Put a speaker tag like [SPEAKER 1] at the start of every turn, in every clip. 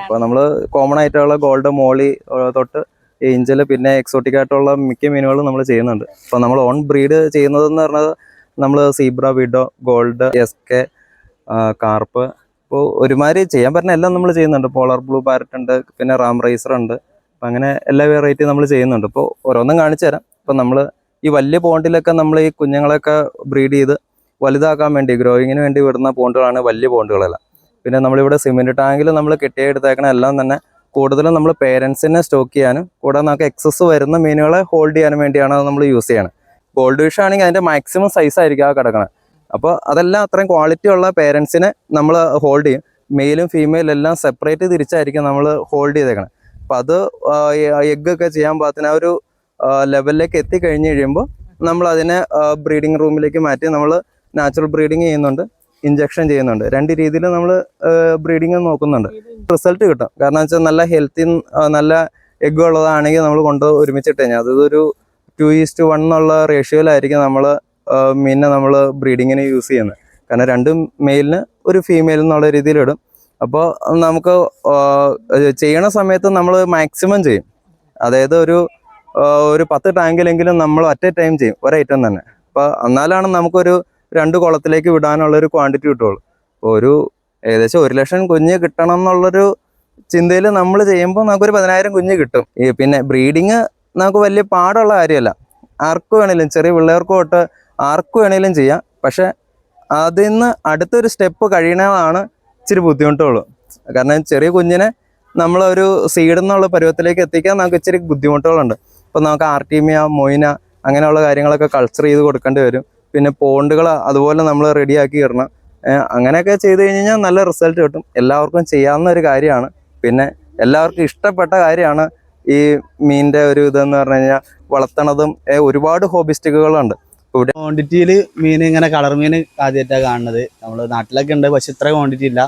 [SPEAKER 1] അപ്പൊ നമ്മള് കോമൺ ആയിട്ടുള്ള ഗോൾഡ്, മോളി തൊട്ട് ഏഞ്ചല്, പിന്നെ എക്സോട്ടിക് ആയിട്ടുള്ള മിക്ക മീനുകളും നമ്മൾ ചെയ്യുന്നുണ്ട്. അപ്പൊ നമ്മൾ ഓൺ ബ്രീഡ് ചെയ്യുന്നതെന്ന് പറഞ്ഞത് നമ്മള് zebra, widow, gold, S K, carp, ഇപ്പോൾ ഒരുമാതിരി ചെയ്യാൻ പറ്റുന്ന എല്ലാം നമ്മൾ ചെയ്യുന്നുണ്ട്. പോളർ ബ്ലൂ പാരറ്റ് ഉണ്ട്, പിന്നെ റാം റൈസർ ഉണ്ട്. അപ്പം അങ്ങനെ എല്ലാ വെറൈറ്റി നമ്മൾ ചെയ്യുന്നുണ്ട്. ഇപ്പോൾ ഓരോന്നും കാണിച്ചു തരാം. ഇപ്പം നമ്മൾ ഈ വലിയ പോണ്ടിലൊക്കെ നമ്മൾ ഈ കുഞ്ഞുങ്ങളൊക്കെ ബ്രീഡ് ചെയ്ത് വലുതാക്കാൻ വേണ്ടി, ഗ്രോയിങ്ങിന് വേണ്ടി വിടുന്ന പോണ്ടുകളാണ് വലിയ പോണ്ടുകളെല്ലാം. പിന്നെ നമ്മളിവിടെ സിമെന്റ് ടാങ്കിൽ നമ്മൾ കെട്ടിയെടുത്തേക്കണ എല്ലാം തന്നെ കൂടുതലും നമ്മൾ പേരൻസിനെ സ്റ്റോക്ക് ചെയ്യാനും കൂടാതെ നമുക്ക് എക്സസ് വരുന്ന മീനുകളെ ഹോൾഡ് ചെയ്യാനും വേണ്ടിയാണ് അത് നമ്മൾ യൂസ് ചെയ്യണം. ഗോൾഡ് ഫിഷ് ആണെങ്കിൽ അതിൻ്റെ മാക്സിമം സൈസ് ആയിരിക്കും ആ കിടക്കണം. അപ്പോൾ അതെല്ലാം അത്രയും ക്വാളിറ്റി ഉള്ള പേരൻസിനെ നമ്മൾ ഹോൾഡ് ചെയ്യും. മെയിലും ഫീമെയിലും എല്ലാം സെപ്പറേറ്റ് തിരിച്ചായിരിക്കും നമ്മൾ ഹോൾഡ് ചെയ്തേക്കണം. അപ്പം അത് എഗ്ഗൊക്കെ ചെയ്യാൻ പാകത്തിന് ആ ഒരു ലെവലിലേക്ക് എത്തിക്കഴിഞ്ഞ് കഴിയുമ്പോൾ നമ്മൾ അതിനെ ബ്രീഡിങ് റൂമിലേക്ക് മാറ്റി നമ്മൾ നാച്ചുറൽ ബ്രീഡിങ് ചെയ്യുന്നുണ്ട്, ഇഞ്ചക്ഷൻ ചെയ്യുന്നുണ്ട്. രണ്ട് രീതിയിൽ നമ്മൾ ബ്രീഡിങ് നോക്കുന്നുണ്ട്. റിസൾട്ട് കിട്ടും. കാരണം വെച്ചാൽ നല്ല ഹെൽത്തി, നല്ല എഗ്ഗ് ഉള്ളതാണെങ്കിൽ നമ്മൾ കൊണ്ട് ഒരുമിച്ചിട്ട് കഴിഞ്ഞാൽ അതൊരു 2:1 എന്നുള്ള റേഷ്യോയിലായിരിക്കും നമ്മൾ മീനിനെ നമ്മൾ ബ്രീഡിങ്ങിന് യൂസ് ചെയ്യുന്നത്. കാരണം രണ്ടും മെയിലിന് ഒരു ഫീമെയിൽ എന്നുള്ള രീതിയിലിടും. അപ്പോൾ നമുക്ക് ചെയ്യണ സമയത്ത് നമ്മൾ മാക്സിമം ചെയ്യും. അതായത് ഒരു 10 ടാങ്കിലെങ്കിലും നമ്മൾ അറ്റ് എ ടൈം ചെയ്യും, ഒരൈറ്റം തന്നെ. അപ്പോൾ എന്നാലാണ് നമുക്കൊരു 2 കുളത്തിലേക്ക് വിടാനുള്ളൊരു ക്വാണ്ടിറ്റി കിട്ടുള്ളൂ. അപ്പോൾ ഏകദേശം 1 ലക്ഷം കുഞ്ഞ് കിട്ടണം എന്നുള്ളൊരു ചിന്തയിൽ നമ്മൾ ചെയ്യുമ്പോൾ നമുക്കൊരു 10,000 കുഞ്ഞ് കിട്ടും. പിന്നെ ബ്രീഡിങ് നമുക്ക് വലിയ പാടുള്ള കാര്യമല്ല. ആർക്ക് വേണേലും, ചെറിയ പിള്ളേർക്ക് തൊട്ട് ആർക്ക് വേണേലും ചെയ്യാം. പക്ഷെ അതിൽ നിന്ന് അടുത്തൊരു സ്റ്റെപ്പ് കഴിയണതാണ് ഇച്ചിരി ബുദ്ധിമുട്ടുള്ളൂ. കാരണം ചെറിയ കുഞ്ഞിനെ നമ്മളൊരു സീഡ് എന്നുള്ള പരുവത്തിലേക്ക് എത്തിക്കാൻ നമുക്ക് ഇച്ചിരി ബുദ്ധിമുട്ടുകളുണ്ട്. ഇപ്പം നമുക്ക് ആർട്ടീമിയ, മൊയിന അങ്ങനെയുള്ള കാര്യങ്ങളൊക്കെ കൾച്ചർ ചെയ്ത് കൊടുക്കേണ്ടി വരും. പിന്നെ പോണ്ടുകൾ അതുപോലെ നമ്മൾ റെഡിയാക്കി ഇടണം. അങ്ങനെയൊക്കെ ചെയ്ത് കഴിഞ്ഞാൽ നല്ല റിസൾട്ട് കിട്ടും. എല്ലാവർക്കും ചെയ്യാവുന്ന ഒരു കാര്യമാണ്. പിന്നെ എല്ലാവർക്കും ഇഷ്ടപ്പെട്ട കാര്യമാണ് ഈ മീനിൻ്റെ ഒരു ഇതെന്ന് പറഞ്ഞു കഴിഞ്ഞാൽ വളർത്തണതും. ഒരുപാട് ഹോബിസ്റ്റിക്കുകളുണ്ട് ഇവിടെ.
[SPEAKER 2] ക്വാണ്ടിറ്റിയിൽ മീൻ ഇങ്ങനെ കളർ മീൻ ആദ്യമായിട്ടാണ് കാണുന്നത്. നമ്മൾ നാട്ടിലൊക്കെ ഉണ്ട്, പക്ഷെ ഇത്ര ക്വാണ്ടിറ്റി ഇല്ല.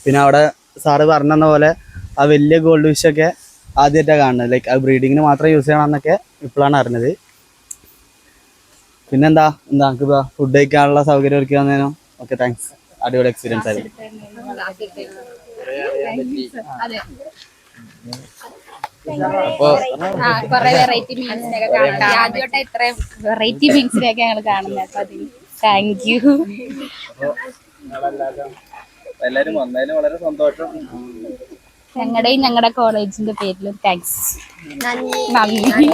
[SPEAKER 2] പിന്നെ അവിടെ സാറ് പറഞ്ഞ പോലെ ആ വലിയ ഗോൾഡ് ഫിഷൊക്കെ ആദ്യമായിട്ടാണ് കാണുന്നത്. ലൈക്ക് അത് ബ്രീഡിങ്ങിന് മാത്രം യൂസ് ചെയ്യണമെന്നൊക്കെ ഇപ്പോഴാണ് അറിഞ്ഞത്. പിന്നെന്താ നമുക്ക് ഫുഡ് കഴിക്കാനുള്ള സൗകര്യം ഒരുക്കി തന്നേനോ. Okay, thanks. അടിപൊളി എക്സ്പീരിയൻസ് ആയിരുന്നു.
[SPEAKER 1] എല്ലാരും വന്നതിന് വളരെ സന്തോഷം.
[SPEAKER 3] ഞങ്ങളുടെയും ഞങ്ങളുടെ കോളേജിന്റെ പേരിലും താങ്ക്സ്. നന്ദി.